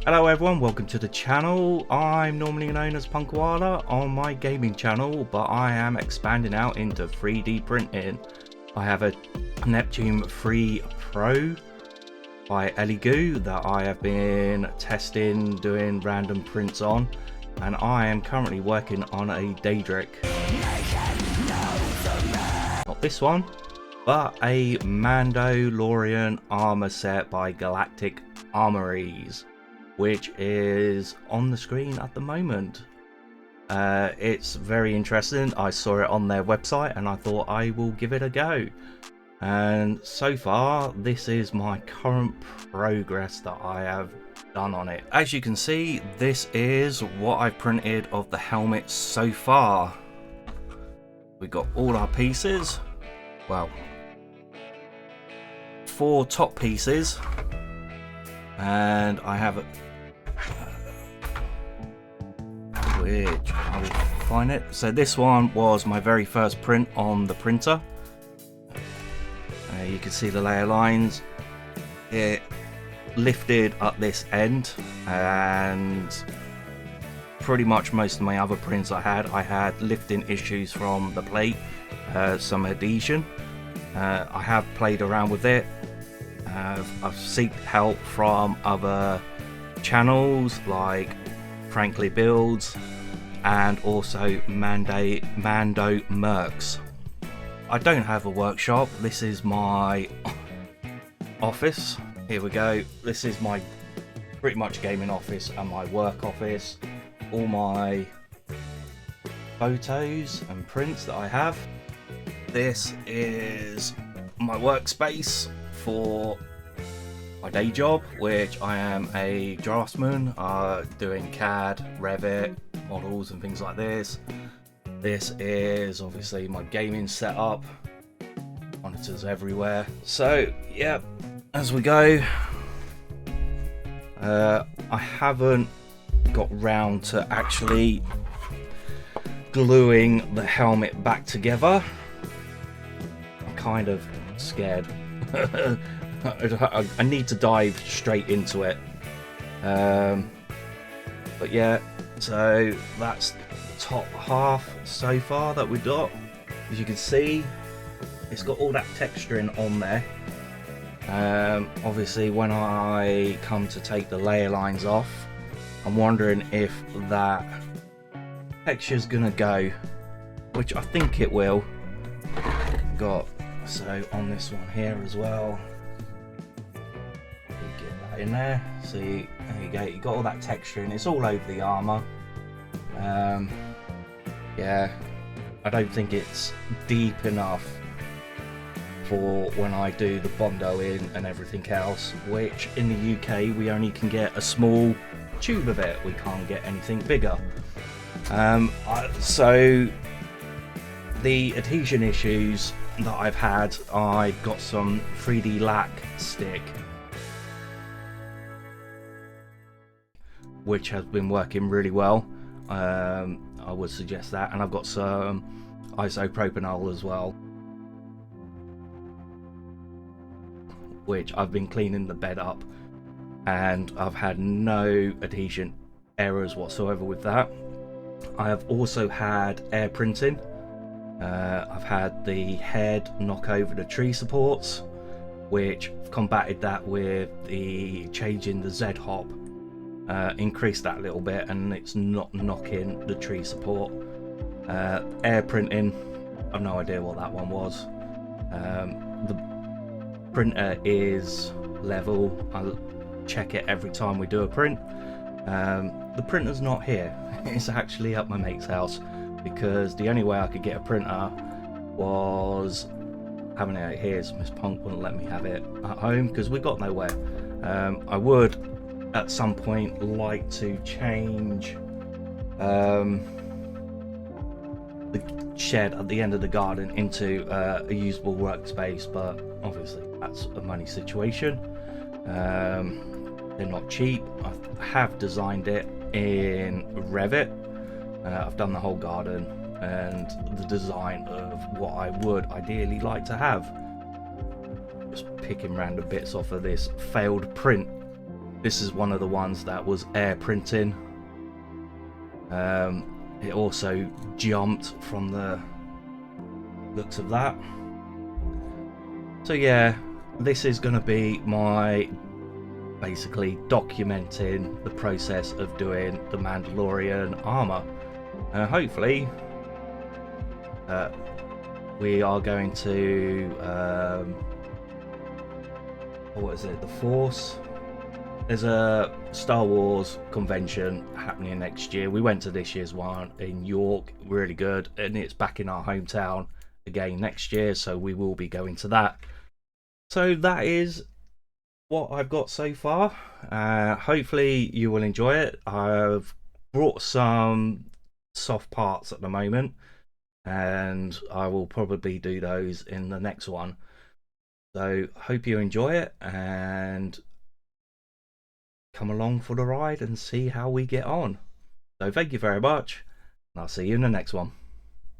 Hello everyone, welcome to the channel. I'm normally known as Punkawala on my gaming channel, but I am expanding out into 3D printing. I have a Neptune 3 Pro by Elegoo that I have been testing, doing random prints on, and I am currently working on a Daedric. Not this one, but a Mandalorian armor set by Galactic Armories, which is on the screen at the moment. It's very interesting. I saw it on their website and I thought I will give it a go. And so far, this is my current progress that I have done on it. As you can see, this is what I've printed of the helmet so far. We got all our pieces. Well, 4 top pieces. And I have which I will find it. So this one was my very first print on the printer. You can see the layer lines. It lifted up this end, and pretty much most of my other prints I had lifting issues from the plate, some adhesion. I have played around with it. I've sought help from other channels like Frankly Builds and also Mando Mercs. I don't have a workshop. This is my office. Here we go. This is my pretty much gaming office and my work office. All my photos and prints that I have. This is my workspace for my day job, which I am a draftsman, doing CAD, Revit, models and things like this. This is obviously my gaming setup, monitors everywhere. So yeah, as we go, I haven't got round to actually gluing the helmet back together. I'm kind of scared. I need to dive straight into it. But yeah, so that's the top half so far that we got. As you can see, it's got all that texturing on there. Obviously when I come to take the layer lines off, I'm wondering if that texture's gonna go, which I think it will. Got so on this one here as well, get that in there. See, there you go, you got all that texture and it's all over the armor. Yeah, I don't think it's deep enough for when I do the bondoing and everything else, which in the UK we only can get a small tube of it, we can't get anything bigger. So the adhesion issues that I've had, I've got some 3D lac stick which has been working really well. I would suggest that, and I've got some isopropanol as well, which I've been cleaning the bed up and I've had no adhesion errors whatsoever with that. I have also had air printing. I've had the head knock over the tree supports, which I've combated that with the changing the Z hop, increased that a little bit and it's not knocking the tree support. Air printing, I've no idea what that one was. The printer is level. I'll check it every time we do a print. The printer's not here. It's actually at my mate's house, because the only way I could get a printer was having it at his. Miss Punk wouldn't let me have it at home because we got nowhere. I would at some point like to change the shed at the end of the garden into a usable workspace, but obviously that's a money situation. They're not cheap. I have designed it in Revit. I've done the whole garden and the design of what I would ideally like to have. Just picking random bits off of this failed print this is one of the ones that was air printing. It also jumped from the looks of that. So yeah, this is going to be my basically documenting the process of doing the Mandalorian armor. Hopefully we are going to what is it, the Force? There's a Star Wars convention happening next year. We went to this year's one in York, really good, and it's back in our hometown again next year, so we will be going to that. So that is what I've got so far. Hopefully you will enjoy it. I've brought some soft parts at the moment, and I will probably do those in the next one. So hope you enjoy it and come along for the ride and see how we get on. So thank you very much, and I'll see you in the next one.